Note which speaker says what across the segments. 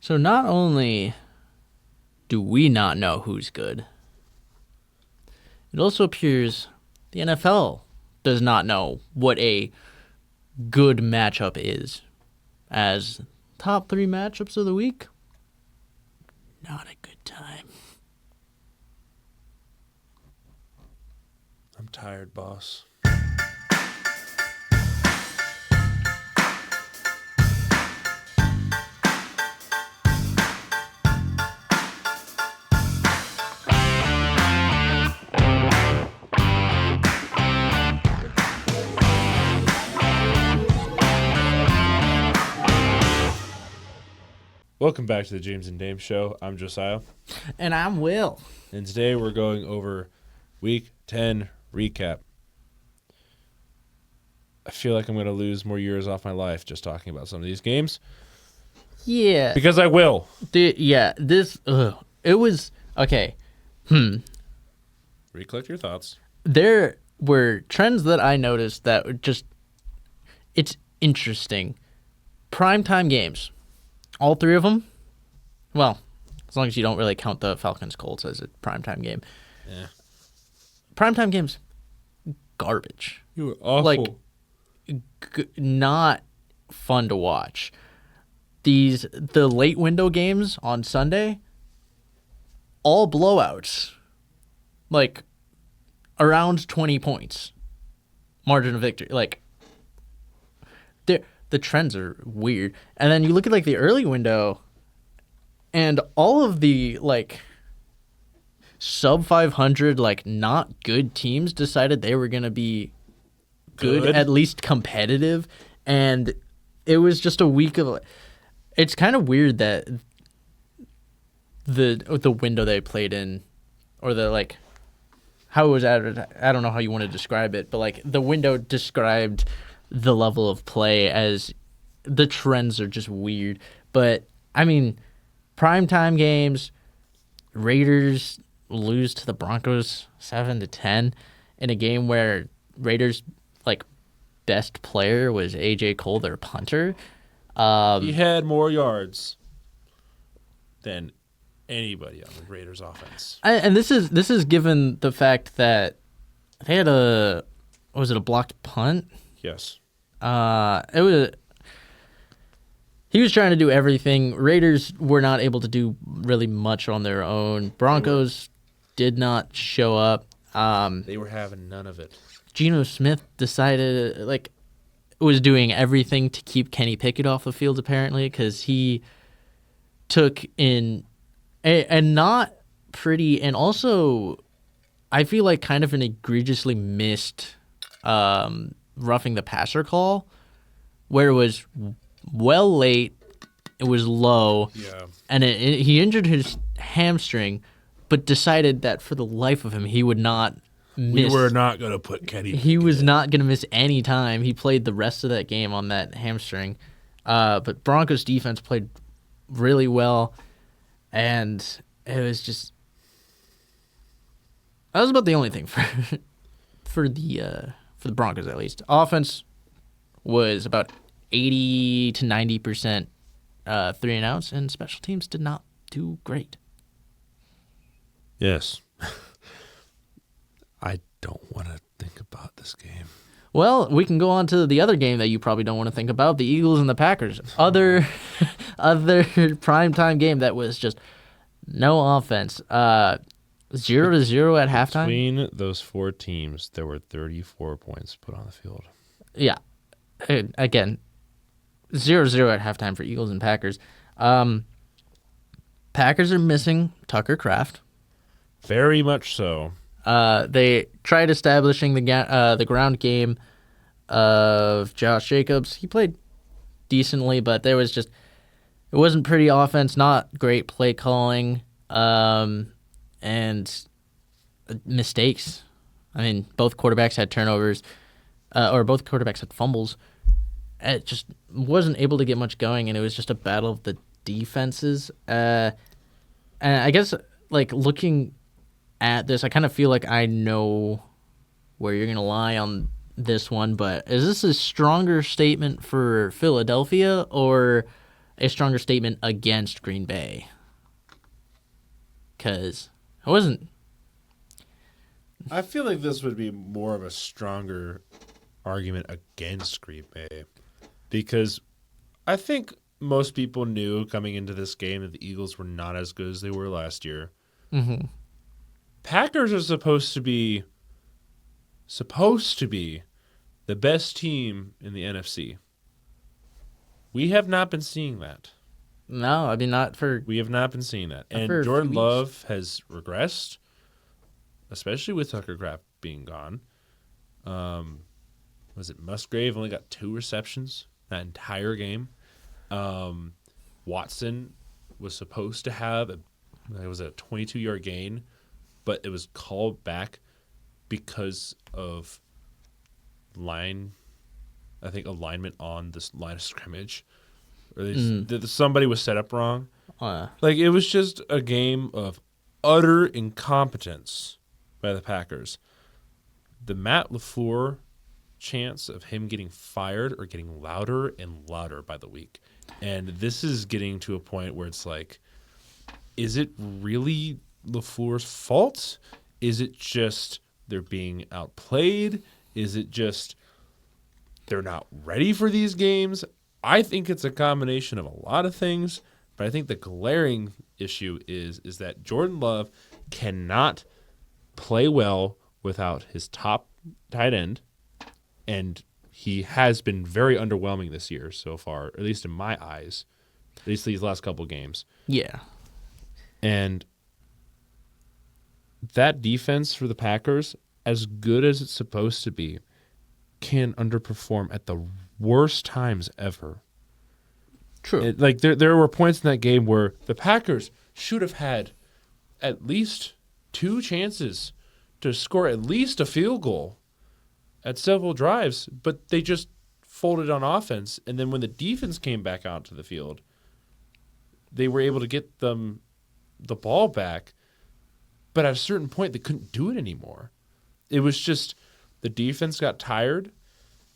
Speaker 1: So not only do we not know who's good, it also appears the NFL does not know what a good matchup is. As top 3 matchups of the week, not a good time.
Speaker 2: I'm tired, boss. Welcome back to the James and Dame Show. I'm Josiah.
Speaker 1: And I'm Will.
Speaker 2: And today we're going over Week 10 recap. I feel like I'm going to lose more years off my life just talking about some of these games.
Speaker 1: Yeah.
Speaker 2: Because I will.
Speaker 1: It was, okay.
Speaker 2: Recollect your thoughts.
Speaker 1: There were trends that I noticed that were just, it's interesting. Primetime games. All 3 of them? Well, as long as you don't really count the Falcons-Colts as a primetime game.
Speaker 2: Yeah.
Speaker 1: Primetime games, garbage.
Speaker 2: You were awful.
Speaker 1: Not fun to watch. The late window games on Sunday, all blowouts. Like, around 20 points. Margin of victory. Like, the trends are weird. And then you look at, like, the early window, and all of the, like, sub 500, like, not good teams decided they were going to be good, at least competitive. And it was just a week of... It's kind of weird that the window they played in, or the, like, how it was advertised, I don't know how you want to describe it, but, like, the window described the level of play as the trends are just weird. But, I mean, primetime games, Raiders lose to the Broncos 7-10 in a game where Raiders, like, best player was A.J. Cole, their punter.
Speaker 2: He had more yards than anybody on the Raiders offense.
Speaker 1: And this is given the fact that they had a blocked punt?
Speaker 2: Yes.
Speaker 1: He was trying to do everything. Raiders were not able to do really much on their own. Broncos did not show up.
Speaker 2: They were having none of it.
Speaker 1: Geno Smith decided, like, was doing everything to keep Kenny Pickett off the field, apparently, because he took in a not pretty, and also I feel like kind of an egregiously missed roughing the passer call, where it was well late, it was low, and he injured his hamstring, but decided that for the life of him he would not miss.
Speaker 2: We were not going to put Kenny.
Speaker 1: He was not going to miss any time. He played the rest of that game on that hamstring. But Broncos defense played really well, and it was just that was about the only thing for the Broncos, at least. Offense was about 80 to 90% 3-and-outs, and special teams did not do great.
Speaker 2: Yes. I don't want to think about this game.
Speaker 1: Well, we can go on to the other game that you probably don't want to think about, the Eagles and the Packers. Other primetime game that was just no offense. 0-0 at halftime.
Speaker 2: Between those 4 teams, there were 34 points put on the field.
Speaker 1: Yeah. Again, 0-0 at halftime for Eagles and Packers. Packers are missing Tucker Kraft.
Speaker 2: Very much so.
Speaker 1: They tried establishing the ground game of Josh Jacobs. He played decently, but it wasn't pretty offense, not great play calling, and mistakes. I mean, both quarterbacks had turnovers, or both quarterbacks had fumbles. It just wasn't able to get much going, and it was just a battle of the defenses. And I guess, like, looking at this, I kind of feel like I know where you're going to lie on this one, but is this a stronger statement for Philadelphia or a stronger statement against Green Bay. Because it wasn't.
Speaker 2: I feel like this would be more of a stronger argument against Green Bay, because I think most people knew coming into this game that the Eagles were not as good as they were last year.
Speaker 1: Mm-hmm.
Speaker 2: Packers are supposed to be the best team in the NFC. We have not been seeing that.
Speaker 1: No, I mean, not for.
Speaker 2: We have not been seeing that.
Speaker 1: Not
Speaker 2: And
Speaker 1: for a few
Speaker 2: Jordan
Speaker 1: weeks.
Speaker 2: Love has regressed, especially with Tucker Kraft being gone. Was it Musgrave only got 2 receptions that entire game? Watson was supposed to have it was a 22-yard gain, but it was called back because of alignment on this line of scrimmage. Or somebody was set up wrong. Like, it was just a game of utter incompetence by the Packers. The Matt LaFleur chance of him getting fired are getting louder and louder by the week. And this is getting to a point where it's like, is it really LaFleur's fault? Is it just they're being outplayed? Is it just they're not ready for these games? I think it's a combination of a lot of things, but I think the glaring issue is that Jordan Love cannot play well without his top tight end, and he has been very underwhelming this year so far, at least in my eyes, at least these last couple games.
Speaker 1: Yeah.
Speaker 2: And that defense for the Packers, as good as it's supposed to be, can underperform at the worst times ever.
Speaker 1: True.
Speaker 2: There were points in that game where the Packers should have had at least 2 chances to score at least a field goal at several drives, but they just folded on offense. And then when the defense came back out to the field, they were able to get them the ball back, but at a certain point they couldn't do it anymore. It was just the defense got tired,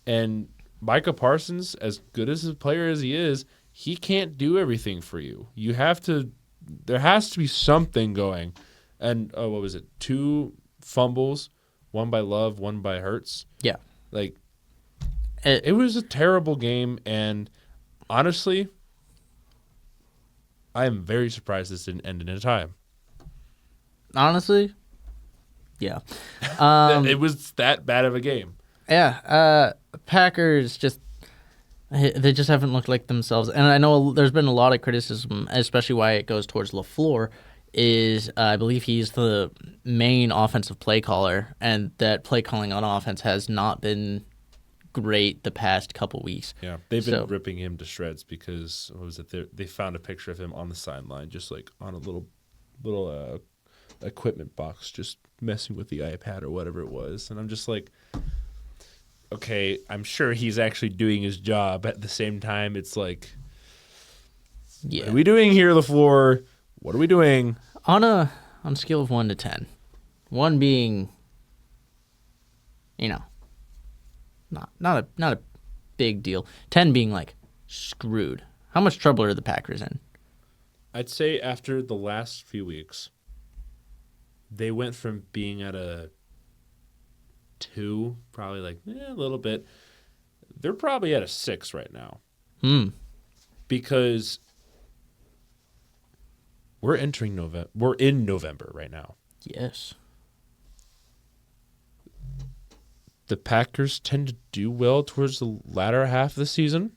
Speaker 2: and Micah Parsons, as good as a player as he is, he can't do everything for you. There has to be something going. And what was it? 2 fumbles, one by Love, one by Hurts.
Speaker 1: Yeah.
Speaker 2: Like, it was a terrible game, and honestly, I am very surprised this didn't end in a tie.
Speaker 1: Honestly, yeah.
Speaker 2: It was that bad of a game.
Speaker 1: Yeah. Packers they just haven't looked like themselves. And I know there's been a lot of criticism, especially why it goes towards LaFleur, is I believe he's the main offensive play caller, and that play calling on offense has not been great the past couple weeks.
Speaker 2: Yeah, they've been ripping him to shreds because, what was it? They found a picture of him on the sideline, just like on a little equipment box, just messing with the iPad or whatever it was. And I'm just like, okay, I'm sure he's actually doing his job. At the same time, it's like,
Speaker 1: yeah.
Speaker 2: What are we doing here, LaFleur? What are we doing?
Speaker 1: On a scale of 1 to 10, 1 being, not a big deal, 10 being like screwed. How much trouble are the Packers in?
Speaker 2: I'd say after the last few weeks, they went from being at a 2, probably like a little bit. They're probably at a 6 right now. Because we're entering November. We're in November right now.
Speaker 1: Yes.
Speaker 2: The Packers tend to do well towards the latter half of the season.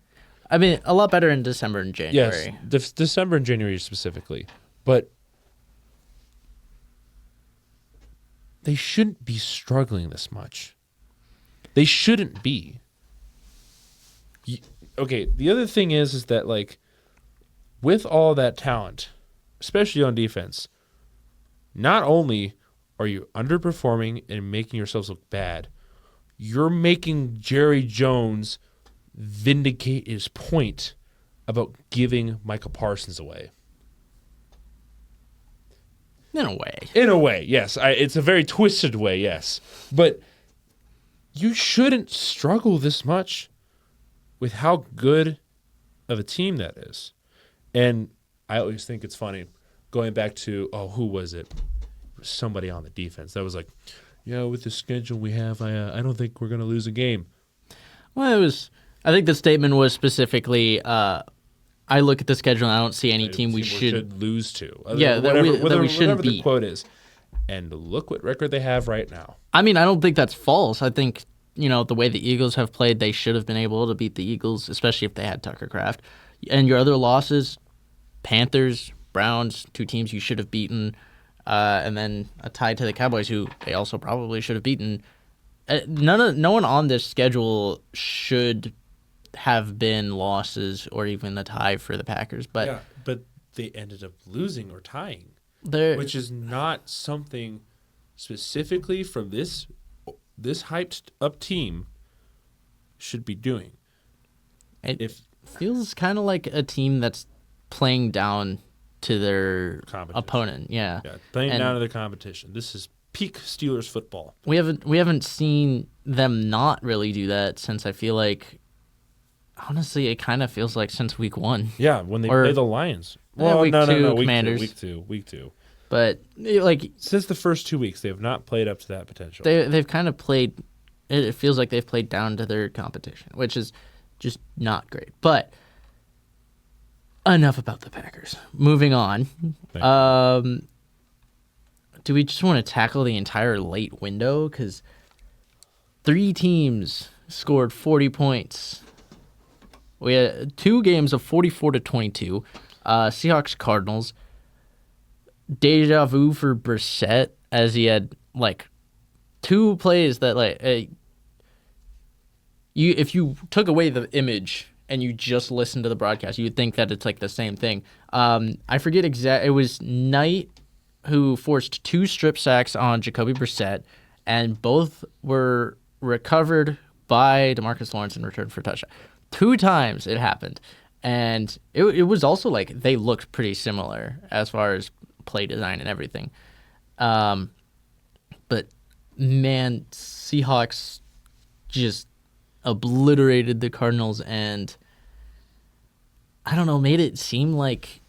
Speaker 1: I mean, a lot better in December and January.
Speaker 2: Yes, December and January specifically. But they shouldn't be struggling this much. They shouldn't be. Okay, the other thing is that, like, with all that talent, especially on defense, not only are you underperforming and making yourselves look bad, you're making Jerry Jones vindicate his point about giving Micah Parsons away.
Speaker 1: In a way.
Speaker 2: In a way, yes. It's a very twisted way, yes. But you shouldn't struggle this much with how good of a team that is. And I always think it's funny going back to, who was it? It was somebody on the defense that was like, with the schedule we have, I don't think we're going to lose a game.
Speaker 1: Well, I think the statement was specifically, I look at the schedule and I don't see any team we should
Speaker 2: lose to.
Speaker 1: Yeah, that we shouldn't
Speaker 2: whatever
Speaker 1: beat.
Speaker 2: the quote is. And look what record they have right now.
Speaker 1: I mean, I don't think that's false. I think, the way the Eagles have played, they should have been able to beat the Eagles, especially if they had Tucker Kraft. And your other losses, Panthers, Browns, 2 teams you should have beaten, and then a tie to the Cowboys, who they also probably should have beaten. No one on this schedule should have been losses or even a tie for the Packers, but
Speaker 2: they ended up losing or tying,
Speaker 1: which
Speaker 2: is not something specifically from this hyped up team should be doing.
Speaker 1: It feels kind of like a team that's playing down to their opponent. Yeah,
Speaker 2: playing down to their competition. This is peak Steelers football.
Speaker 1: We haven't seen them not really do that since, I feel like, honestly, it kind of feels like since week 1.
Speaker 2: Yeah, when they play the Lions.
Speaker 1: Well, week 2,
Speaker 2: week
Speaker 1: Commanders.
Speaker 2: Week two.
Speaker 1: But
Speaker 2: since the first 2 weeks, they have not played up to that potential.
Speaker 1: They've kind of played. It feels like they've played down to their competition, which is just not great. But enough about the Packers. Moving on. Do we just want to tackle the entire late window? Because 3 teams scored 40 points. We had 2 games of 44-22. Seahawks, Cardinals. Deja vu for Brissett, as he had 2 plays that if you took away the image and you just listened to the broadcast, you would think that it's the same thing. I forget exact. It was Knight who forced 2 strip sacks on Jacoby Brissett, and both were recovered by DeMarcus Lawrence in return for a touchdown. 2 times it happened, and it was also they looked pretty similar as far as play design and everything. But man, Seahawks just obliterated the Cardinals, and I don't know, made it seem like,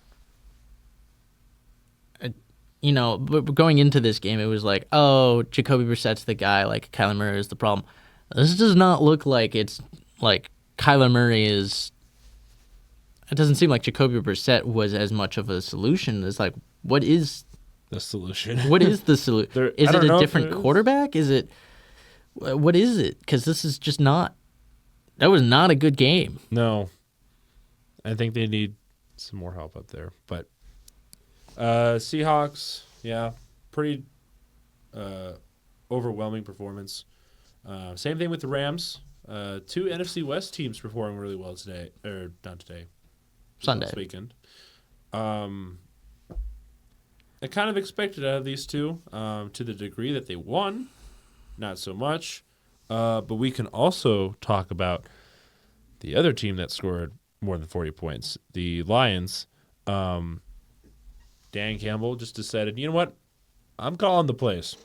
Speaker 1: but going into this game, it was Jacoby Brissett's the guy, Kyler Murray is the problem. This does not look like it's Kyler Murray is. It doesn't seem like Jacoby Brissett was as much of a solution as what is
Speaker 2: the solution?
Speaker 1: What is the solution? Is it a different quarterback? Is it what is it? Because this is just not. That was not a good game.
Speaker 2: No, I think they need some more help up there. But Seahawks, pretty overwhelming performance. Same thing with the Rams. 2 NFC West teams performing really well today, or not today.
Speaker 1: Sunday.
Speaker 2: This weekend. I kind of expected out of these 2 to the degree that they won. Not so much. But we can also talk about the other team that scored more than 40 points, the Lions. Dan Campbell just decided, you know what? I'm calling the plays.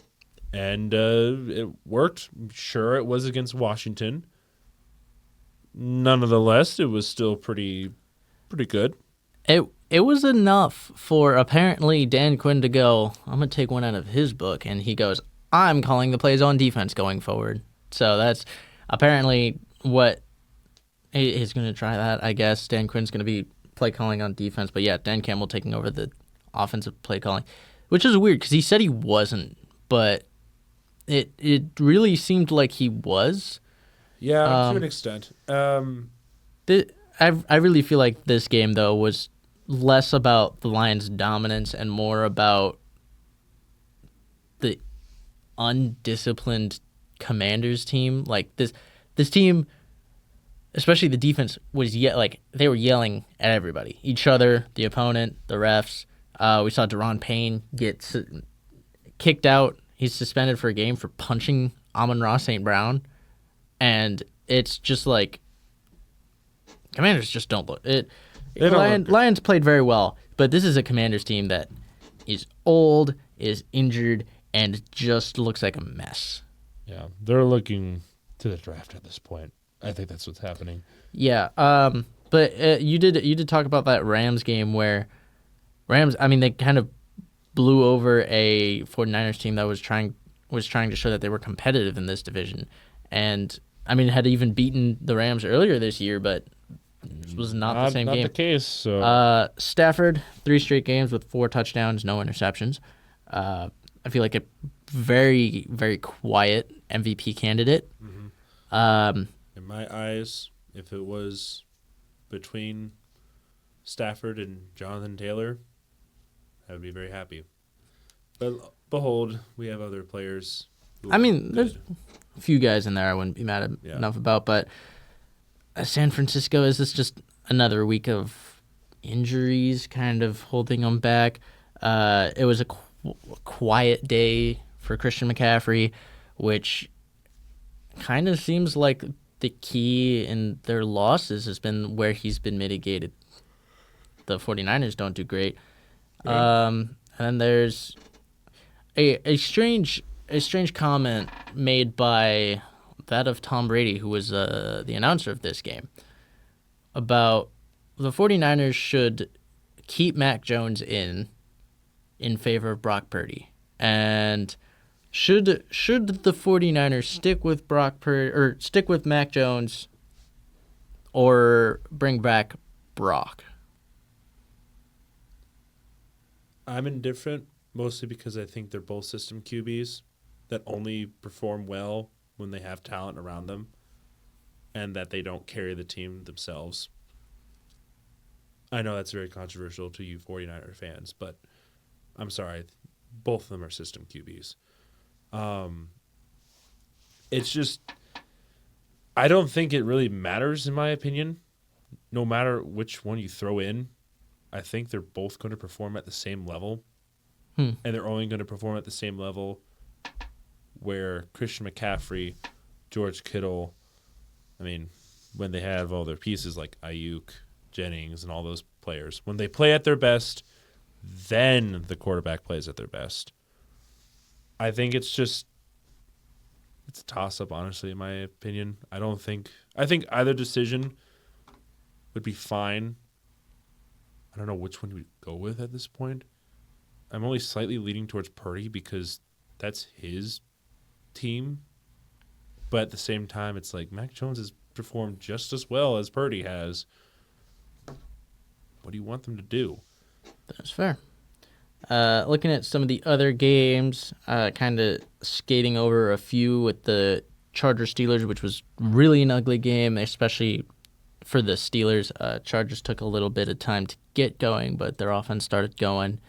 Speaker 2: And it worked. Sure, it was against Washington. Nonetheless, it was still pretty good.
Speaker 1: It was enough for apparently Dan Quinn to go, I'm going to take one out of his book, and he goes, I'm calling the plays on defense going forward. So that's apparently what he's going to try that, I guess. Dan Quinn's going to be play calling on defense, but yeah, Dan Campbell taking over the offensive play calling, which is weird because he said he wasn't, but it really seemed like he was.
Speaker 2: Yeah, to an extent.
Speaker 1: I really feel like this game, though, was less about the Lions' dominance and more about the undisciplined Commanders team. This team, especially the defense, was they were yelling at everybody, each other, the opponent, the refs. We saw Deron Payne get kicked out. He's suspended for a game for punching Amon-Ra St. Brown, and it's just Commanders just don't look it. Lions played very well, but this is a Commanders team that is old, is injured, and just looks like a mess.
Speaker 2: Yeah, they're looking to the draft at this point. I think that's what's happening.
Speaker 1: Yeah, But you did talk about that Rams game where Rams, I mean, they kind of blew over a 49ers team that was trying to show that they were competitive in this division. And I mean, had even beaten the Rams earlier this year, but this was not the same
Speaker 2: Not
Speaker 1: game.
Speaker 2: the case. So
Speaker 1: Stafford, 3 straight games with 4 touchdowns, no interceptions. I feel like a very, very quiet MVP candidate.
Speaker 2: in my eyes, if it was between Stafford and Jonathan Taylor, I would be very happy. But behold, we have other players.
Speaker 1: I mean, there's a few guys in there I wouldn't be mad enough about, but San Francisco, is this just another week of injuries kind of holding them back? It was a quiet day for Christian McCaffrey, which kind of seems like the key in their losses has been where he's been mitigated. The 49ers don't do great. And then there's a strange comment made by that of Tom Brady, who was the announcer of this game, about the 49ers should keep Mac Jones in favor of Brock Purdy. And should the 49ers stick with Brock Purdy or stick with Mac Jones or bring back Brock?
Speaker 2: I'm indifferent, mostly because I think they're both system QBs that only perform well when they have talent around them and that they don't carry the team themselves. I know that's very controversial to you 49er fans, but I'm sorry. Both of them are system QBs. It's just, I don't think it really matters, in my opinion. No matter which one you throw in, I think they're both going to perform at the same level. And they're only going to perform at the same level where Christian McCaffrey, George Kittle, I mean, when they have all their pieces like Ayuk, Jennings, and all those players, when they play at their best, then the quarterback plays at their best. I think it's a toss-up, honestly, in my opinion. I think either decision would be fine. I don't know which one we'd go with at this point. I'm only slightly leaning towards Purdy because that's his team. But at the same time, it's like Mac Jones has performed just as well as Purdy has. What do you want them to do?
Speaker 1: That's fair. Looking at some of the other games, kind of skating over a few with the Chargers-Steelers, which was really an ugly game, especially for the Steelers. Chargers took a little bit of time to get going, but their offense started going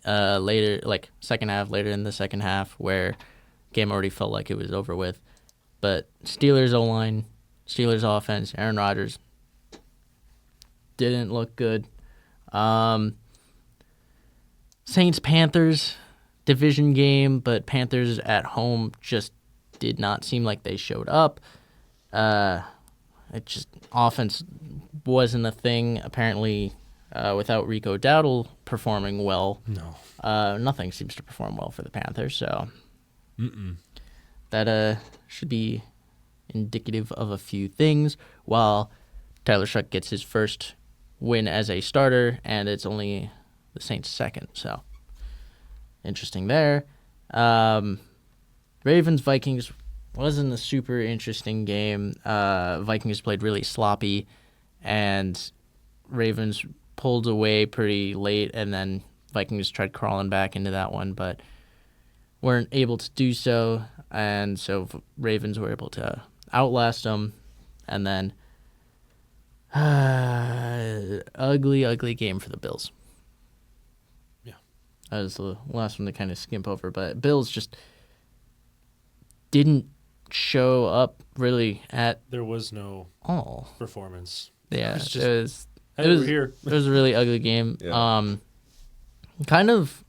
Speaker 1: later, like later in the second half, where game already felt like it was over with. But Steelers O-line, Steelers offense, Aaron Rodgers didn't look good. Saints-Panthers division game, but Panthers at home just did not seem like they showed up. It just offense wasn't a thing apparently. Without Rico Dowdle performing well, nothing seems to perform well for the Panthers. So that should be indicative of a few things. While Tyler Shuck gets his first win as a starter, and it's only the Saints' second. So interesting there. Ravens-Vikings wasn't a super interesting game. Vikings played really sloppy, and Ravens pulled away pretty late, and then Vikings tried crawling back into that one, but weren't able to do so, and so Ravens were able to outlast them, and then ugly game for the Bills.
Speaker 2: Yeah.
Speaker 1: That was the last one to kind of skimp over, but Bills just didn't show up really at
Speaker 2: There was no
Speaker 1: all.
Speaker 2: performance.
Speaker 1: Yeah,
Speaker 2: It was here.
Speaker 1: It was a really ugly game.
Speaker 2: Yeah.
Speaker 1: Kind of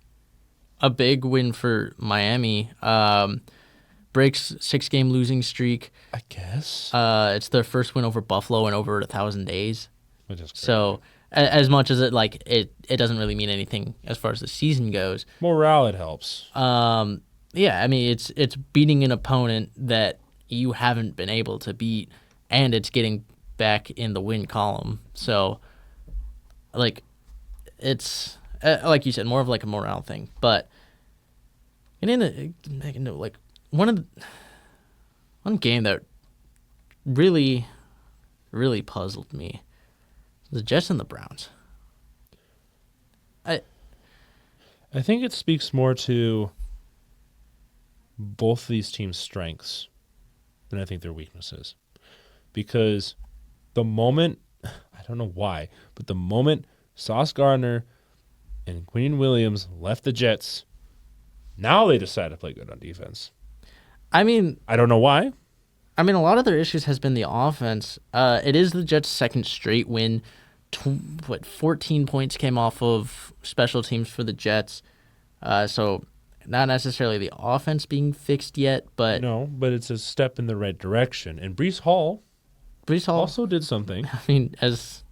Speaker 1: a big win for Miami. Breaks 6-game losing streak.
Speaker 2: I guess.
Speaker 1: It's their first win over Buffalo in over 1,000 days.
Speaker 2: Which is crazy.
Speaker 1: So as much as it doesn't really mean anything as far as the season goes.
Speaker 2: Morale, it helps.
Speaker 1: Yeah, I mean it's beating an opponent that you haven't been able to beat, and it's getting back in the win column. So, like, it's like you said, more of like a morale thing. But like one game that really, really puzzled me, the Jets and the Browns.
Speaker 2: I think it speaks more to both of these teams' strengths than I think their weaknesses. Because the moment, I don't know why, but the moment Sauce Gardner and Quinn Williams left the Jets, now they decide to play good on defense.
Speaker 1: I mean,
Speaker 2: I don't know why.
Speaker 1: a lot of their issues has been the offense. It is the Jets' second straight win. 14 points came off of special teams for the Jets. So not necessarily the offense being fixed yet, but
Speaker 2: No, but it's a step in the right direction. And Breece Hall also did something.
Speaker 1: I mean, as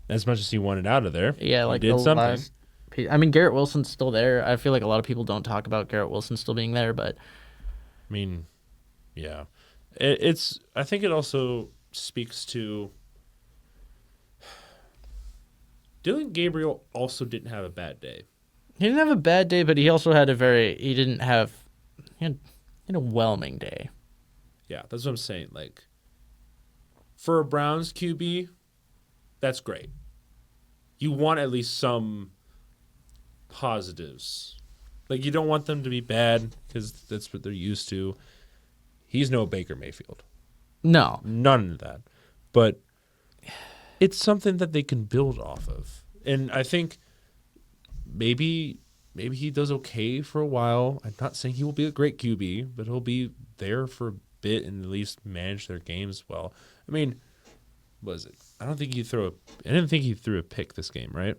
Speaker 2: much as he wanted out of there.
Speaker 1: yeah, like
Speaker 2: he did
Speaker 1: the
Speaker 2: something.
Speaker 1: last. I mean, Garrett Wilson's still there. I feel like a lot of people don't talk about Garrett Wilson still being there, but
Speaker 2: I mean, yeah. It's. I think it also speaks to Dylan Gabriel also didn't have a bad day.
Speaker 1: he didn't have a bad day. But he also had he had an overwhelming day.
Speaker 2: Yeah, that's what I'm saying. Like, for a Browns QB, that's great. You want at least some positives. Like, you don't want them to be bad because that's what they're used to. He's no Baker Mayfield.
Speaker 1: No,
Speaker 2: None of that. But it's something that they can build off of. And I think maybe he does okay for a while. I'm not saying he will be a great QB, but he'll be there for a bit and at least manage their games well. I mean, what is it? I didn't think he threw a pick this game, right?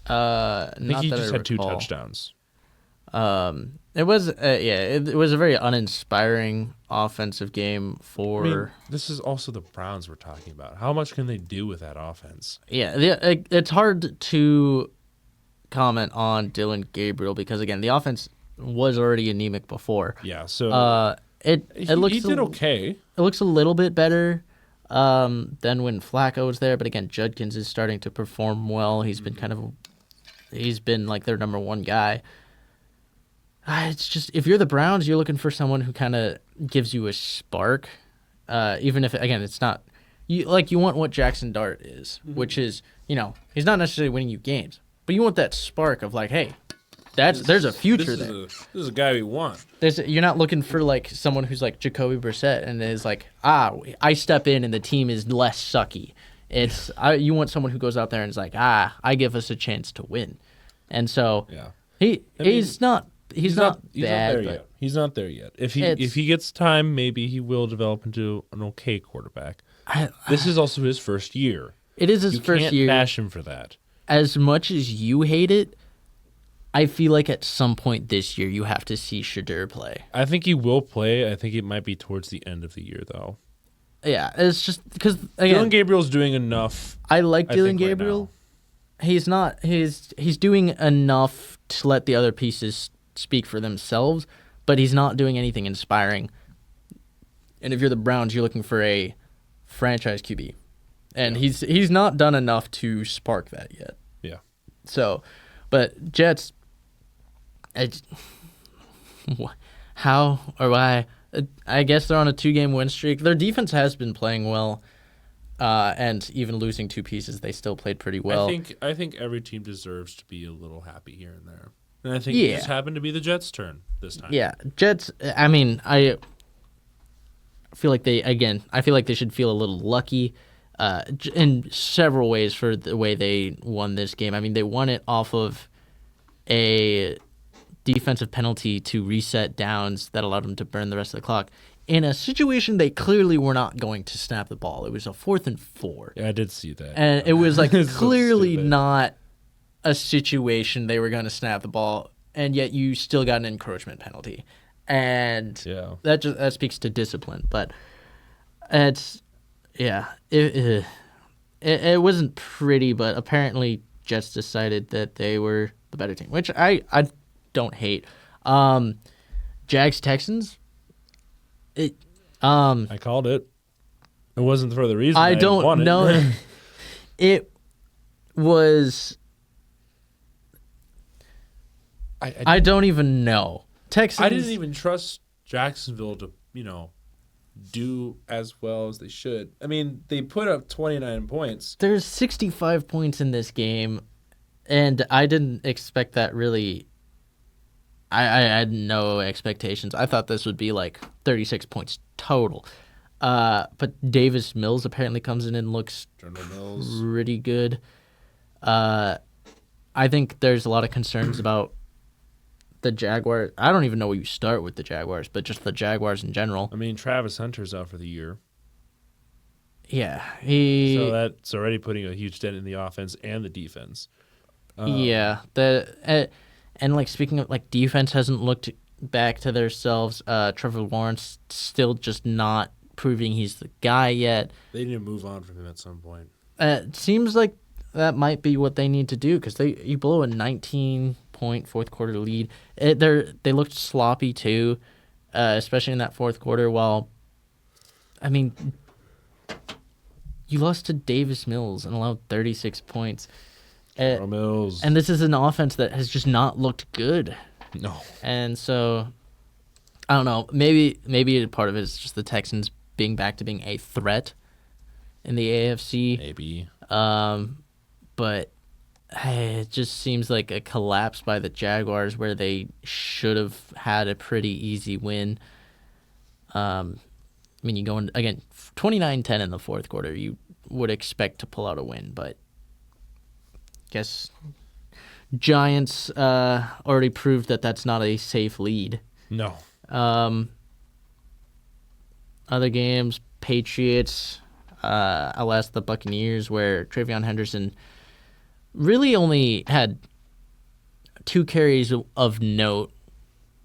Speaker 2: I think he just had 2 touchdowns.
Speaker 1: It was it was a very uninspiring offensive game for.
Speaker 2: I mean, this is also the Browns we're talking about. How much can they do with that offense?
Speaker 1: Yeah, it's hard to comment on Dylan Gabriel because again, the offense was already anemic before.
Speaker 2: Yeah, so
Speaker 1: he
Speaker 2: did okay.
Speaker 1: It looks a little bit better than when Flacco was there, but again, Judkins is starting to perform well. He's been like their number one guy. It's just if you're the Browns, you're looking for someone who kind of gives you a spark, even if again it's not you want what Jackson Dart is, which is he's not necessarily winning you games, but you want that spark of like, hey, there's a future there.
Speaker 2: This is a guy we want.
Speaker 1: You're not looking for like someone who's like Jacoby Brissett and is like I step in and the team is less sucky. It's you want someone who goes out there and is like I give us a chance to win, and so he's not. He's not bad,
Speaker 2: there
Speaker 1: but
Speaker 2: yet. He's not there yet. If he gets time, maybe he will develop into an okay quarterback. This is also his first year.
Speaker 1: It is his first year.
Speaker 2: You can't bash him for that.
Speaker 1: As much as you hate it, I feel like at some point this year you have to see Shadur play.
Speaker 2: I think he will play. I think it might be towards the end of the year, though.
Speaker 1: Yeah, it's just because again,
Speaker 2: Dylan Gabriel's doing enough.
Speaker 1: I like Dylan Gabriel. Right, he's not. He's doing enough to let the other pieces speak for themselves, but he's not doing anything inspiring. And if you're the Browns, you're looking for a franchise QB, and he's not done enough to spark that yet.
Speaker 2: Yeah.
Speaker 1: So, but Jets, how or why? I guess they're on a 2-game win streak. Their defense has been playing well, and even losing 2 pieces, they still played pretty well.
Speaker 2: I think every team deserves to be a little happy here and there. And I think it just happened to be the Jets' turn this time.
Speaker 1: Yeah, Jets. I mean, I feel like they should feel a little lucky in several ways for the way they won this game. I mean, they won it off of a defensive penalty to reset downs that allowed them to burn the rest of the clock in a situation they clearly were not going to snap the ball. It was a 4th and 4.
Speaker 2: Yeah, I did see that.
Speaker 1: And it was like clearly
Speaker 2: so
Speaker 1: not a situation they were going to snap the ball, and yet you still got an encroachment penalty, and that speaks to discipline. But it wasn't pretty, but apparently Jets decided that they were the better team, which I don't hate. Jags Texans.
Speaker 2: I called it. It wasn't for the reason
Speaker 1: I
Speaker 2: didn't
Speaker 1: don't
Speaker 2: want it.
Speaker 1: know. It was. I don't even know. Texans.
Speaker 2: I didn't even trust Jacksonville to, do as well as they should. I mean, they put up 29 points.
Speaker 1: There's 65 points in this game, and I didn't expect that really. I had no expectations. I thought this would be like 36 points total. But Davis Mills apparently comes in and looks pretty good. I think there's a lot of concerns about the Jaguars. I don't even know where you start with the Jaguars, but just the Jaguars in general.
Speaker 2: I mean, Travis Hunter's out for the year.
Speaker 1: Yeah,
Speaker 2: So that's already putting a huge dent in the offense and the defense.
Speaker 1: Yeah, and like speaking of like defense hasn't looked back to themselves. Trevor Lawrence still just not proving he's the guy yet.
Speaker 2: They need to move on from him at some point.
Speaker 1: It seems like that might be what they need to do because you blow a 19-point fourth quarter lead. They looked sloppy too, especially in that fourth quarter. While, I mean, you lost to Davis Mills and allowed 36 points.
Speaker 2: Mills.
Speaker 1: And this is an offense that has just not looked good.
Speaker 2: No.
Speaker 1: And so, I don't know. Maybe part of it is just the Texans being back to being a threat in the AFC.
Speaker 2: Maybe.
Speaker 1: But it just seems like a collapse by the Jaguars where they should have had a pretty easy win. I mean, you go in, again, 29-10 in the fourth quarter. You would expect to pull out a win, but guess Giants already proved that that's not a safe lead.
Speaker 2: No.
Speaker 1: Other games, Patriots, alas, the Buccaneers, where Travion Henderson really only had 2 carries of note,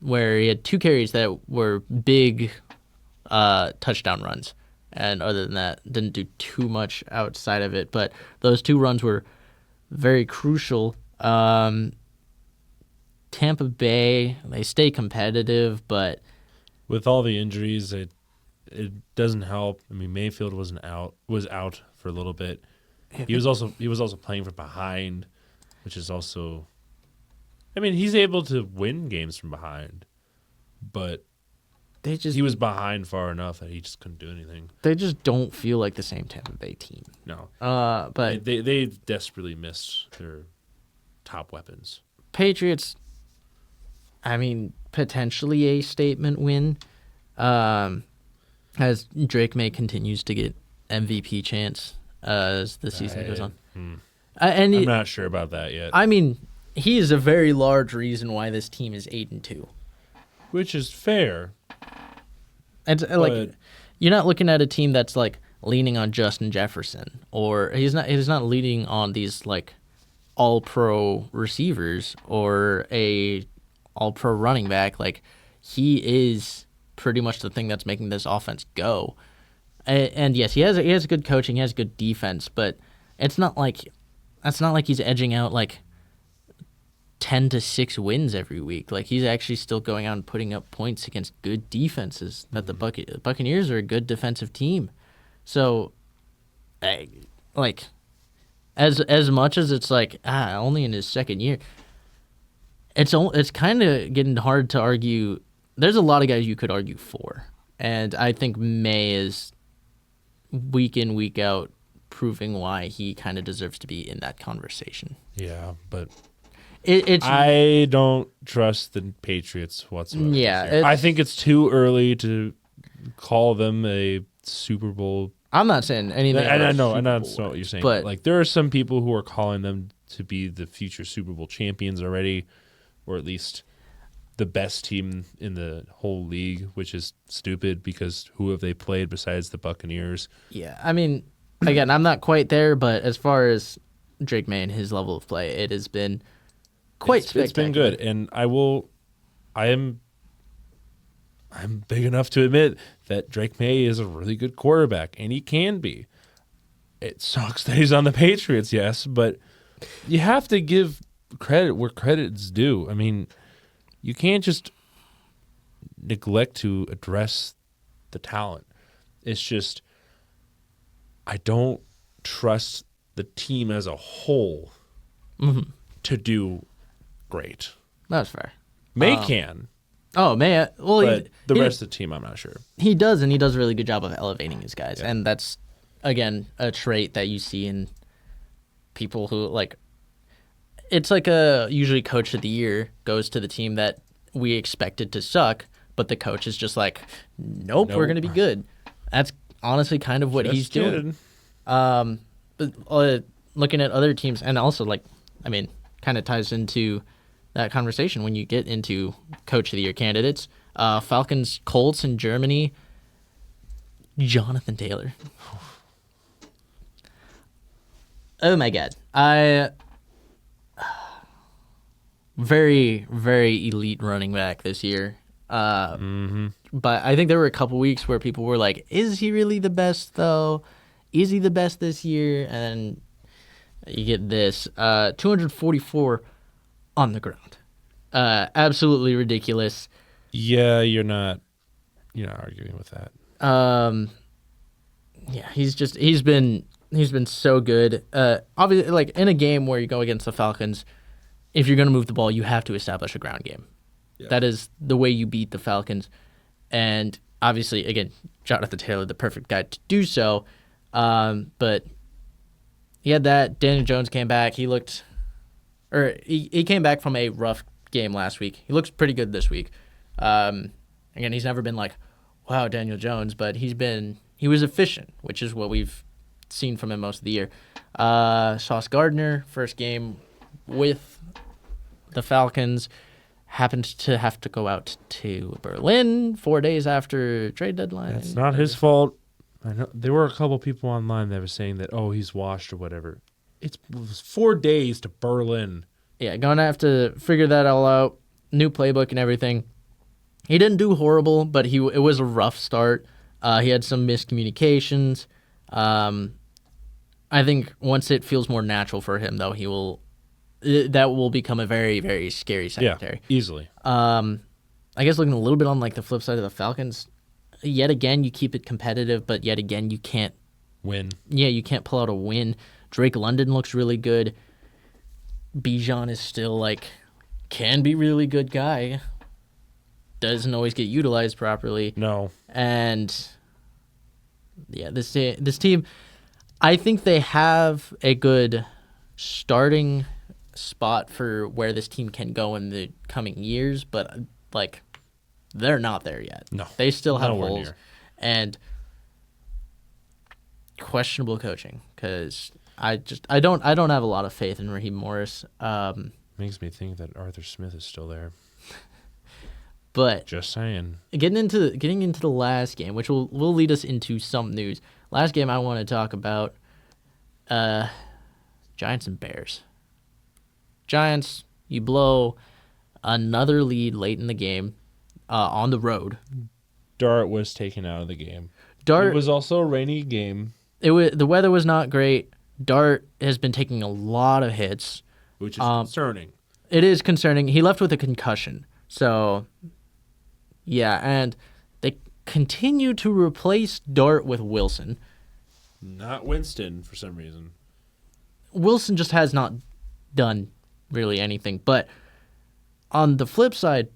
Speaker 1: where he had 2 carries that were big touchdown runs. And other than that, didn't do too much outside of it. But those 2 runs were very crucial. Tampa Bay, they stay competitive, but
Speaker 2: with all the injuries, it doesn't help. I mean, Mayfield was out for a little bit. He was also playing from behind, which is also, I mean, he's able to win games from behind, but he was behind far enough that he just couldn't do anything.
Speaker 1: They just don't feel like the same Tampa Bay team.
Speaker 2: No.
Speaker 1: But
Speaker 2: they desperately missed their top weapons.
Speaker 1: Patriots, I mean, potentially a statement win, as Drake May continues to get MVP chance as the season goes on.
Speaker 2: I'm not sure about that yet.
Speaker 1: I mean, he is a very large reason why this team is 8-2,
Speaker 2: which is fair.
Speaker 1: And like, you're not looking at a team that's like leaning on Justin Jefferson, or he's not leaning on these like all-pro receivers or a all-pro running back. Like, he is pretty much the thing that's making this offense go. And yes, he has good coaching, he has good defense, but it's not like he's edging out like 10-6 wins every week. Like, he's actually still going out and putting up points against good defenses. That the Buccaneers are a good defensive team. So, like, as much as it's like only in his second year, it's kind of getting hard to argue. There's a lot of guys you could argue for, and I think May is week in, week out proving why he kind of deserves to be in that conversation.
Speaker 2: Yeah, but
Speaker 1: I
Speaker 2: don't trust the Patriots whatsoever.
Speaker 1: Yeah,
Speaker 2: I think it's too early to call them a Super Bowl.
Speaker 1: I'm not saying anything.
Speaker 2: I know, and that's not what you're saying.
Speaker 1: But
Speaker 2: like, there are some people who are calling them to be the future Super Bowl champions already, or at least the best team in the whole league, which is stupid because who have they played besides the Buccaneers?
Speaker 1: Yeah, I mean, again, I'm not quite there, but as far as Drake May and his level of play, it has been quite spectacular.
Speaker 2: It's been good, and I'm big enough to admit that Drake May is a really good quarterback, and he can be. It sucks that he's on the Patriots, yes, but you have to give credit where credit's due. I mean, you can't just neglect to address the talent. It's just I don't trust the team as a whole to do great.
Speaker 1: That's fair.
Speaker 2: May can,
Speaker 1: Oh, man. Well,
Speaker 2: but the
Speaker 1: he,
Speaker 2: rest of the team, I'm not sure.
Speaker 1: he does, and he does a really good job of elevating his guys. Yeah. And that's, again, a trait that you see in people who, like, it's like usually coach of the year goes to the team that we expected to suck, but the coach is just like, nope. We're going to be good. That's honestly kind of what he's doing. But looking at other teams, and also, like, I mean, kind of ties into that conversation when you get into coach of the year candidates. Falcons, Colts in Germany, Jonathan Taylor. Oh my God. Very, very elite running back this year. But I think there were a couple weeks where people were like, is he really the best, though? Is he the best this year? And you get this 244 on the ground. Absolutely ridiculous.
Speaker 2: Yeah, you're not arguing with that.
Speaker 1: Yeah, he's been so good. Obviously, like in a game where you go against the Falcons, if you're going to move the ball, you have to establish a ground game. Yeah. That is the way you beat the Falcons. And obviously, again, Jonathan Taylor, the perfect guy to do so. But he had that. Daniel Jones came back. He came back from a rough game last week. He looks pretty good this week. Again, he's never been like, wow, Daniel Jones, but he was efficient, which is what we've seen from him most of the year. Sauce Gardner, first game with the Falcons, happened to have to go out to Berlin 4 days after trade deadline.
Speaker 2: It's not his fault. I know there were a couple people online that were saying that, oh, he's washed or whatever. It was 4 days to Berlin.
Speaker 1: Yeah, gonna have to figure that all out. New playbook and everything. He didn't do horrible, but it was a rough start. He had some miscommunications. I think once it feels more natural for him, though, that will become a very, very scary secondary.
Speaker 2: Yeah, easily.
Speaker 1: I guess looking a little bit on like the flip side of the Falcons, yet again you keep it competitive, but yet again you can't
Speaker 2: win.
Speaker 1: Yeah, you can't pull out a win. Drake London looks really good. Bijan is still like can be really good guy. Doesn't always get utilized properly.
Speaker 2: No.
Speaker 1: And yeah, this team, I think they have a good starting spot for where this team can go in the coming years, but like they're not there yet.
Speaker 2: No.
Speaker 1: They still have
Speaker 2: nowhere
Speaker 1: holes
Speaker 2: near.
Speaker 1: and questionable coaching because I don't have a lot of faith in Raheem Morris.
Speaker 2: Makes me think that Arthur Smith is still there.
Speaker 1: But
Speaker 2: just saying.
Speaker 1: Getting into the last game, which will lead us into some news. Last game I want to talk about Giants and Bears. Giants, you blow another lead late in the game on the road.
Speaker 2: Dart was taken out of the game.
Speaker 1: Dart
Speaker 2: it was also a rainy game.
Speaker 1: The weather was not great. Dart has been taking a lot of hits,
Speaker 2: which is concerning.
Speaker 1: It is concerning. He left with a concussion. So yeah, and they continue to replace Dart with Wilson.
Speaker 2: Not Winston for some reason.
Speaker 1: Wilson just has not done really anything. But on the flip side,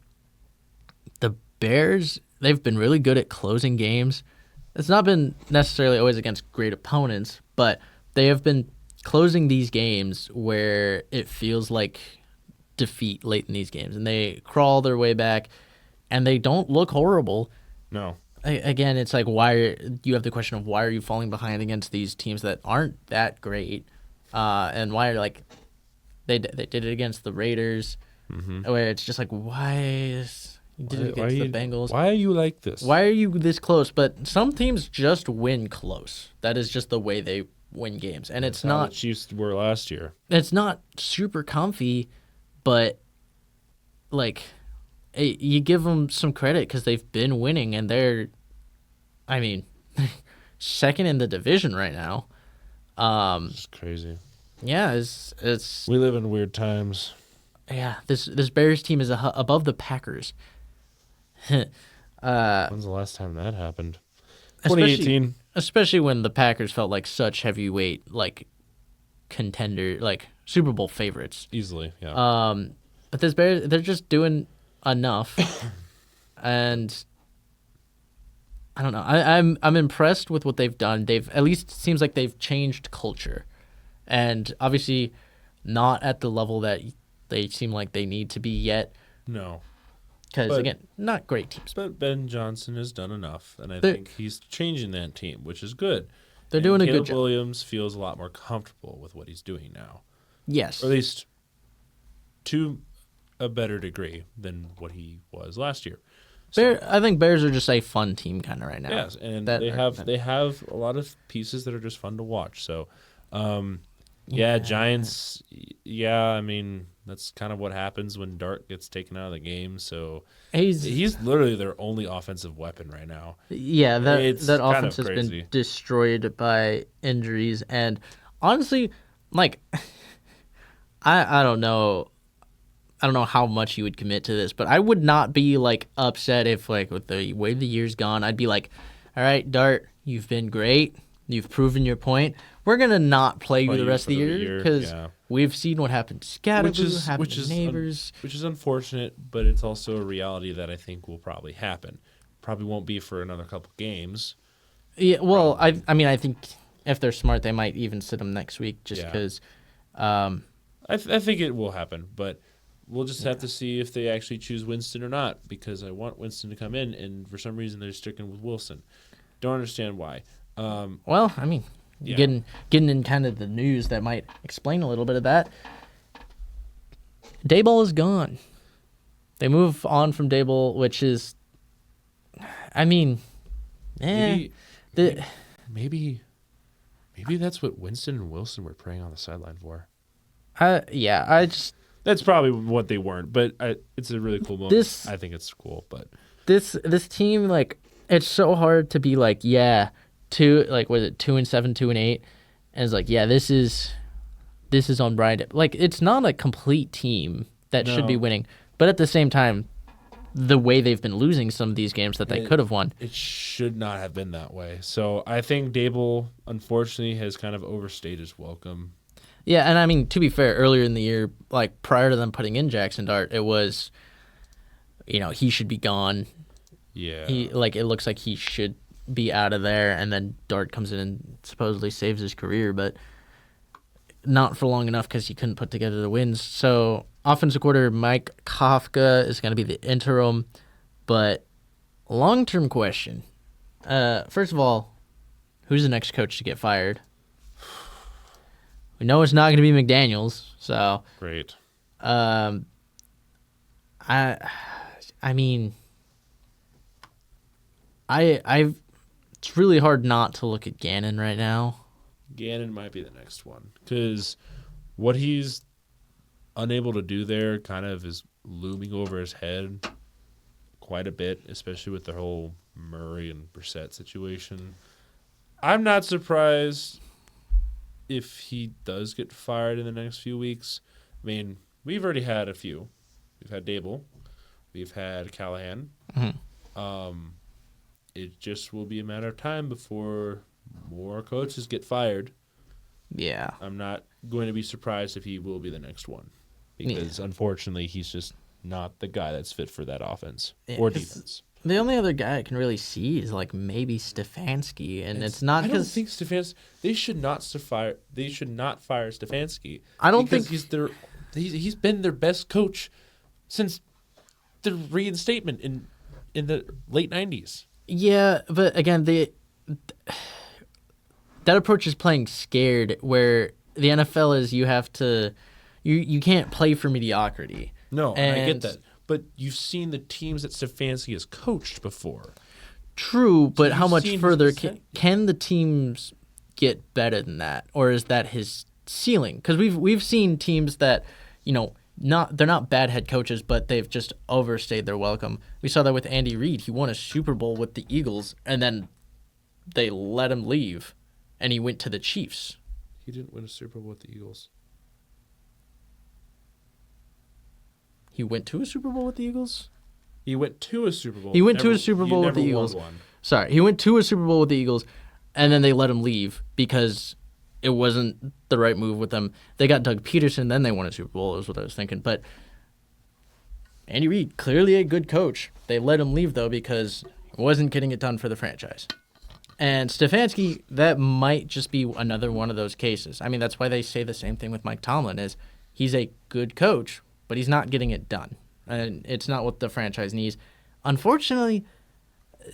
Speaker 1: the Bears, they've been really good at closing games. It's not been necessarily always against great opponents, but they have been closing these games where it feels like defeat late in these games. And they crawl their way back, and they don't look horrible.
Speaker 2: No.
Speaker 1: Again, it's like you have the question of why are you falling behind against these teams that aren't that great, and why are like they did it against the Raiders, where it's just like why did it against the Bengals?
Speaker 2: Why are you like this?
Speaker 1: Why are you this close? But some teams just win close. That is just the way they win games, and it's not.
Speaker 2: The Chiefs were last year.
Speaker 1: It's not super comfy, but like. You give them some credit because they've been winning, and they're, I mean, second in the division right now.
Speaker 2: It's crazy.
Speaker 1: Yeah, it's.
Speaker 2: We live in weird times.
Speaker 1: Yeah, this Bears team is above the Packers.
Speaker 2: When's the last time that happened? 2018.
Speaker 1: especially when the Packers felt like such heavyweight like contender, like Super Bowl favorites.
Speaker 2: Easily, yeah.
Speaker 1: But this Bears, they're just doing enough, and I don't know. I'm impressed with what they've done. They've at least seems like they've changed culture, and obviously not at the level that they seem like they need to be yet.
Speaker 2: No.
Speaker 1: Because
Speaker 2: But-
Speaker 1: again, not great teams.
Speaker 2: But Ben Johnson has done enough, and I
Speaker 1: They're-
Speaker 2: think he's changing that team, which is good.
Speaker 1: They're
Speaker 2: And
Speaker 1: doing a
Speaker 2: Caleb
Speaker 1: good job.
Speaker 2: Williams feels a lot more comfortable with what he's doing now,
Speaker 1: Yes.
Speaker 2: or at least to a better degree than what he was last year.
Speaker 1: I think Bears are just a fun team kind of right now.
Speaker 2: Yes, and
Speaker 1: That-
Speaker 2: they have a lot of pieces that are just fun to watch. So, yeah, Giants. Yeah, I mean that's kind of what happens when Dart gets taken out of the game. So he's literally their only offensive weapon right now.
Speaker 1: Yeah, that
Speaker 2: It's
Speaker 1: that
Speaker 2: kind
Speaker 1: offense
Speaker 2: of
Speaker 1: has
Speaker 2: crazy.
Speaker 1: been destroyed by injuries, and honestly, like, I don't know. I don't know how much you would commit to this, but I would not be like upset if like with the way the year's gone, I'd be like, all right, Dart, you've been great. You've proven your point. We're gonna not play you
Speaker 2: Play
Speaker 1: the
Speaker 2: you
Speaker 1: rest of
Speaker 2: for
Speaker 1: the
Speaker 2: the
Speaker 1: year
Speaker 2: year,
Speaker 1: because
Speaker 2: yeah.
Speaker 1: we've seen what happened to Scatterboo, happened to neighbors.
Speaker 2: Which is unfortunate, but it's also a reality that I think will probably happen. Probably won't be for another couple games.
Speaker 1: Yeah, well, I mean, I think if they're smart, they might even sit them next week just
Speaker 2: Yeah.
Speaker 1: because.
Speaker 2: I think it will happen, but we'll just have to see if they actually choose Winston or not, because I want Winston to come in, and for some reason they're sticking with Wilson. Don't understand why.
Speaker 1: Well, I mean,
Speaker 2: Yeah.
Speaker 1: getting in kind of the news that might explain a little bit of that. Dayball is gone. They move on from Dayball, which is, I mean,
Speaker 2: Maybe that's what Winston and Wilson were praying on the sideline for.
Speaker 1: I just
Speaker 2: That's probably what they weren't, but it's a really cool moment. I think it's cool, but
Speaker 1: this team, like, it's so hard to be like, yeah, was it 2-7, 2-8, and it's like, yeah, this is on Brian. Like, it's not a complete team that should be
Speaker 2: No.
Speaker 1: winning, but at the same time, the way they've been losing some of these games that they could have won.
Speaker 2: it should not have been that way. So I think Dable, unfortunately, has kind of overstayed his welcome.
Speaker 1: Yeah, and I mean, to be fair, earlier in the year, like prior to them putting in Jackson Dart, it was, he should be gone.
Speaker 2: Yeah.
Speaker 1: It looks like he should be out of there, and then Dart comes in and supposedly saves his career, but not for long enough because he couldn't put together the wins. So offensive coordinator Mike Kafka is going to be the interim, but long-term question. First of all, who's the next coach to get fired? We know it's not going to be McDaniels, so
Speaker 2: Great.
Speaker 1: I mean, it's really hard not to look at Gannon right now.
Speaker 2: Gannon might be the next one, because what he's unable to do there kind of is looming over his head quite a bit, especially with the whole Murray and Brissett situation. I'm not surprised if he does get fired in the next few weeks. I mean, we've already had a few. We've had Dable. We've had Callahan. It just will be a matter of time before more coaches get fired.
Speaker 1: Yeah.
Speaker 2: I'm not going to be surprised if he will be the next one, because unfortunately he's just not the guy that's fit for that offense or
Speaker 1: 'cause
Speaker 2: defense.
Speaker 1: The only other guy I can really see is like maybe Stefanski, and it's not
Speaker 2: I don't
Speaker 1: because
Speaker 2: think Stefanski. They should not fire. They should not fire Stefanski.
Speaker 1: I don't
Speaker 2: because
Speaker 1: think-
Speaker 2: he's been their best coach since the reinstatement in the late '90s.
Speaker 1: yeah, but again, that approach is playing scared, where the NFL is you have to you can't play for mediocrity.
Speaker 2: No, and I get
Speaker 1: And-
Speaker 2: that. But you've seen the teams that Stefanski has coached before.
Speaker 1: True, but how
Speaker 2: you've
Speaker 1: much
Speaker 2: seen his
Speaker 1: further
Speaker 2: percent-
Speaker 1: can the teams get better than that, or is that his ceiling? Because we've seen teams that they're not bad head coaches, but they've just overstayed their welcome. We saw that with Andy Reid. He won a Super Bowl with the Eagles, and then they let him leave, and he went to the Chiefs.
Speaker 2: He didn't win a Super Bowl with the Eagles.
Speaker 1: He went to a Super Bowl with the Eagles?
Speaker 2: He went to a Super Bowl.
Speaker 1: He went to
Speaker 2: Never-
Speaker 1: a Super
Speaker 2: he
Speaker 1: Bowl with
Speaker 2: never
Speaker 1: the
Speaker 2: won
Speaker 1: Eagles.
Speaker 2: one.
Speaker 1: Sorry, he went to a Super Bowl with the Eagles, and then they let him leave because it wasn't the right move with them. They got Doug Peterson, then they won a Super Bowl, is what I was thinking. But Andy Reid, clearly a good coach. They let him leave, though, because he wasn't getting it done for the franchise. And Stefanski, that might just be another one of those cases. I mean, that's why they say the same thing with Mike Tomlin, is he's a good coach, but he's not getting it done. And it's not what the franchise needs. Unfortunately,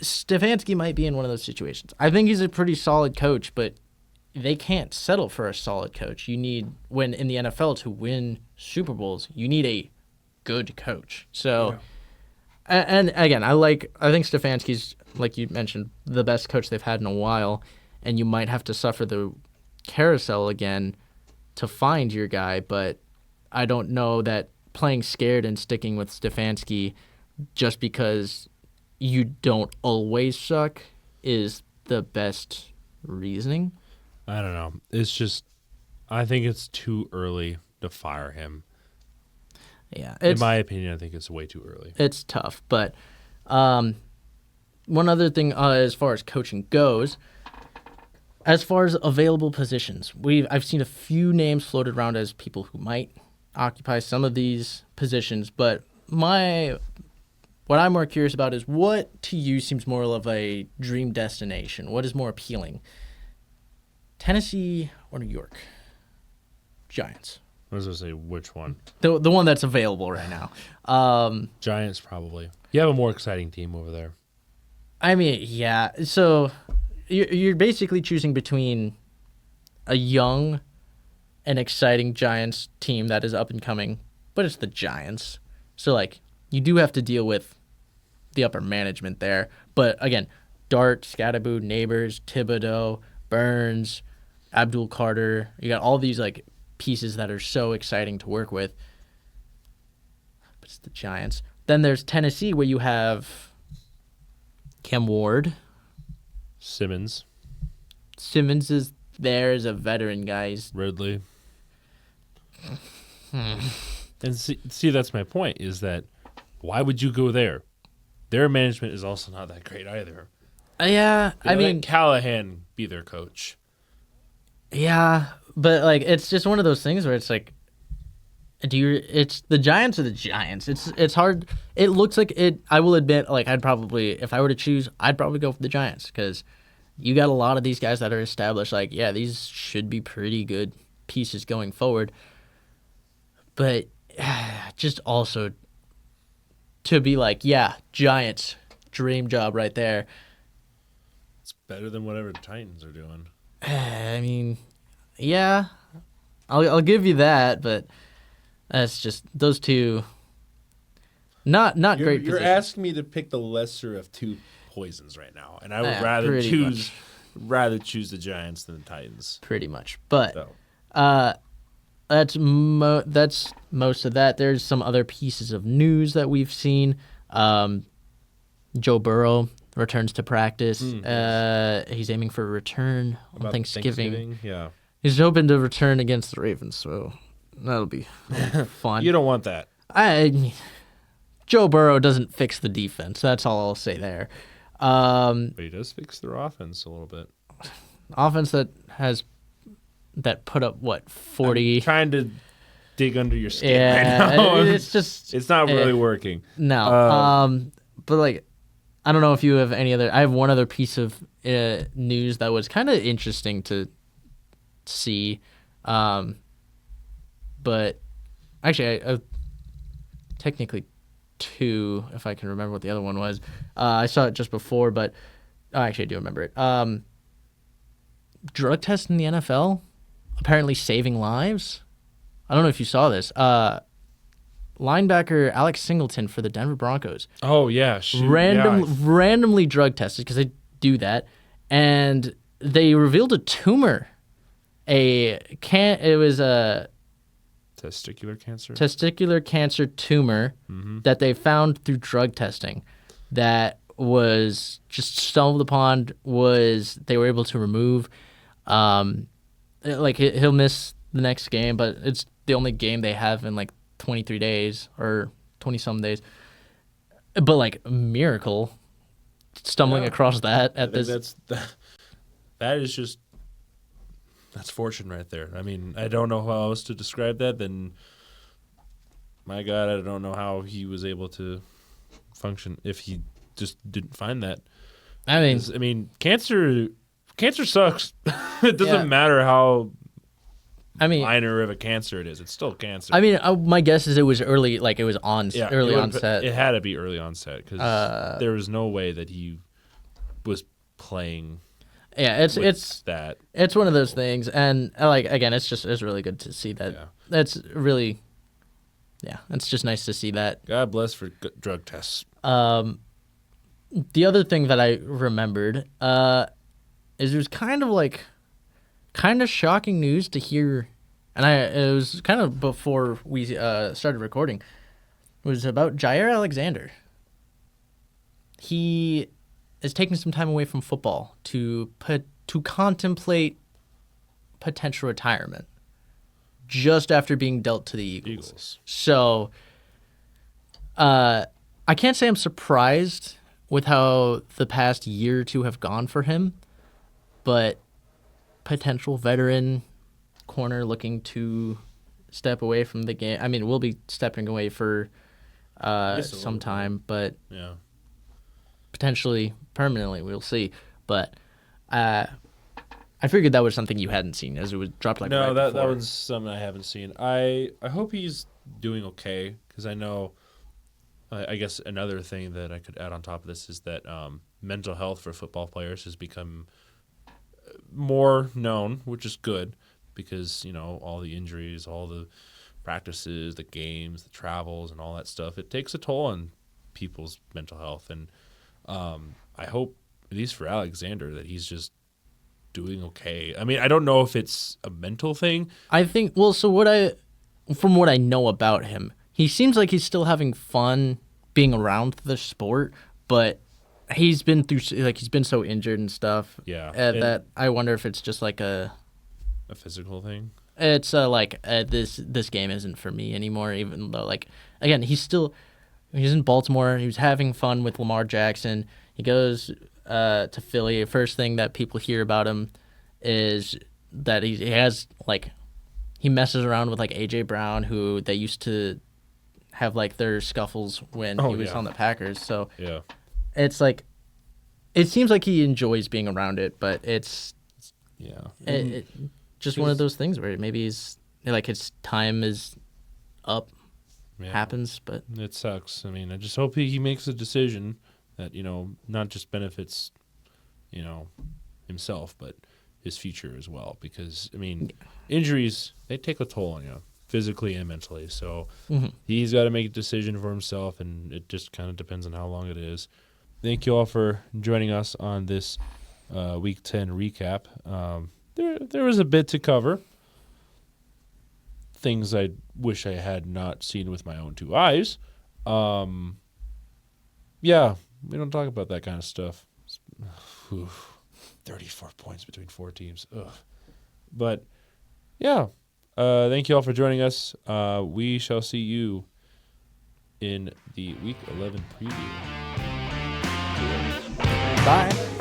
Speaker 1: Stefanski might be in one of those situations. I think he's a pretty solid coach, but they can't settle for a solid coach. You need, when in the NFL, to win Super Bowls, you need a good coach. So, and again, I think Stefanski's, like you mentioned, the best coach they've had in a while, and you might have to suffer the carousel again to find your guy, but I don't know that playing scared and sticking with Stefanski just because you don't always suck is the best reasoning.
Speaker 2: I don't know. It's just, I think it's too early to fire him.
Speaker 1: Yeah,
Speaker 2: in my opinion, I think it's way too early.
Speaker 1: It's tough, but one other thing as far as coaching goes, as far as available positions, I've seen a few names floated around as people who might occupy some of these positions, but what I'm more curious about is what to you seems more of a dream destination. What is more appealing? Tennessee or New York? Giants.
Speaker 2: I was going to say, which one?
Speaker 1: The one that's available right now.
Speaker 2: Giants, probably. You have a more exciting team over there.
Speaker 1: I mean, yeah. So you're basically choosing between a young and exciting Giants team that is up and coming, but it's the Giants. So, like, you do have to deal with the upper management there. But, again, Dart, Scatterboot, Neighbors, Thibodeau, Burns, Abdul Carter. You got all these, like, pieces that are so exciting to work with. But it's the Giants. Then there's Tennessee, where you have Cam Ward.
Speaker 2: Simmons
Speaker 1: is there as a veteran guy.
Speaker 2: Ridley. And see, that's my point, is that why would you go there? Their management is also not that great either.
Speaker 1: Yeah, I mean,
Speaker 2: let Callahan be their coach.
Speaker 1: Yeah, but like it's just one of those things where it's like, it's the Giants are the Giants. It's hard. It looks like it. I will admit, like I'd probably, if I were to choose, I'd probably go for the Giants because you got a lot of these guys that are established. Like, yeah, these should be pretty good pieces going forward. But just also to be like, yeah, Giants, dream job right there.
Speaker 2: It's better than whatever the Titans are doing.
Speaker 1: I mean, yeah, I'll give you that, but that's just those two. Not great.
Speaker 2: You're asking me to pick the lesser of two poisons right now, and I would rather choose the Giants than the Titans.
Speaker 1: Pretty much, but that's most of that. There's some other pieces of news that we've seen. Joe Burrow returns to practice. He's aiming for a return on Thanksgiving.
Speaker 2: Yeah.
Speaker 1: He's hoping to return against the Ravens, so that'll be fun.
Speaker 2: You don't want that.
Speaker 1: Joe Burrow doesn't fix the defense. That's all I'll say there.
Speaker 2: But he does fix their offense a little bit.
Speaker 1: Offense that put up, 40?
Speaker 2: I'm trying to dig under your skin right now. It's not really working.
Speaker 1: No. But like, I don't know if you have any other. I have one other piece of news that was kind of interesting to see. But actually, I technically two, if I can remember what the other one was. I saw it just before, but actually I do remember it. Drug tests in the NFL apparently saving lives. I don't know if you saw this. Linebacker Alex Singleton for the Denver Broncos.
Speaker 2: Oh, yeah. Shoot.
Speaker 1: Randomly drug tested, because they do that, and they revealed a tumor. It was a testicular cancer tumor that they found through drug testing that was just stumbled upon. They were able to remove. Like he'll miss the next game, but it's the only game they have in like 23 days or 20-some days. But like a miracle, stumbling across that at this.
Speaker 2: that is just that's fortune right there. I mean, I don't know how else to describe that. Then, my God, I don't know how he was able to function if he just didn't find that.
Speaker 1: I mean,
Speaker 2: cancer sucks. It doesn't matter how minor of a cancer it is. It's still cancer.
Speaker 1: I mean, my guess is it was early, like it was early onset.
Speaker 2: It had to be early onset because there was no way that he was playing.
Speaker 1: Yeah, it's
Speaker 2: that.
Speaker 1: It's one of those things, and like again, it's really good to see that. Yeah. That's really, it's just nice to see that.
Speaker 2: God bless for drug tests.
Speaker 1: The other thing that I remembered is it was kind of shocking news to hear, and it was kind of before we started recording. It was about Jair Alexander. He is taking some time away from football to contemplate potential retirement just after being dealt to the Eagles. So I can't say I'm surprised with how the past year or two have gone for him, but potential veteran corner looking to step away from the game. I mean, we'll be stepping away for some time, but potentially permanently, we'll see. But I figured that was something you hadn't seen, as it was dropped
Speaker 2: no, that was something I haven't seen. I hope he's doing okay, because I know. I guess another thing that I could add on top of this is that mental health for football players has become more known, which is good because, all the injuries, all the practices, the games, the travels, and all that stuff, it takes a toll on people's mental health. And I hope, at least for Alexander, that he's just doing okay. I mean, I don't know if it's a mental thing.
Speaker 1: I think, from what I know about him, he seems like he's still having fun being around the sport, but he's been so injured and stuff.
Speaker 2: Yeah,
Speaker 1: that I wonder if it's just like a
Speaker 2: physical thing.
Speaker 1: It's this game isn't for me anymore. Even though, again, he's in Baltimore. He was having fun with Lamar Jackson. He goes to Philly. First thing that people hear about him is that he messes around with AJ Brown, who they used to have their scuffles when he was on the Packers. So it's it seems like he enjoys being around it, but it's just one of those things where maybe he's his time is up. Happens, but
Speaker 2: it sucks. I mean, I just hope he makes a decision that not just benefits himself, but his future as well. Because injuries, they take a toll on you, physically and mentally. So he's got to make a decision for himself, and it just kind of depends on how long it is. Thank you all for joining us on this Week 10 recap. There was a bit to cover. Things I wish I had not seen with my own two eyes. We don't talk about that kind of stuff. 34 points between 4 teams. Ugh. But, thank you all for joining us. We shall see you in the Week 11 preview.
Speaker 1: Bye.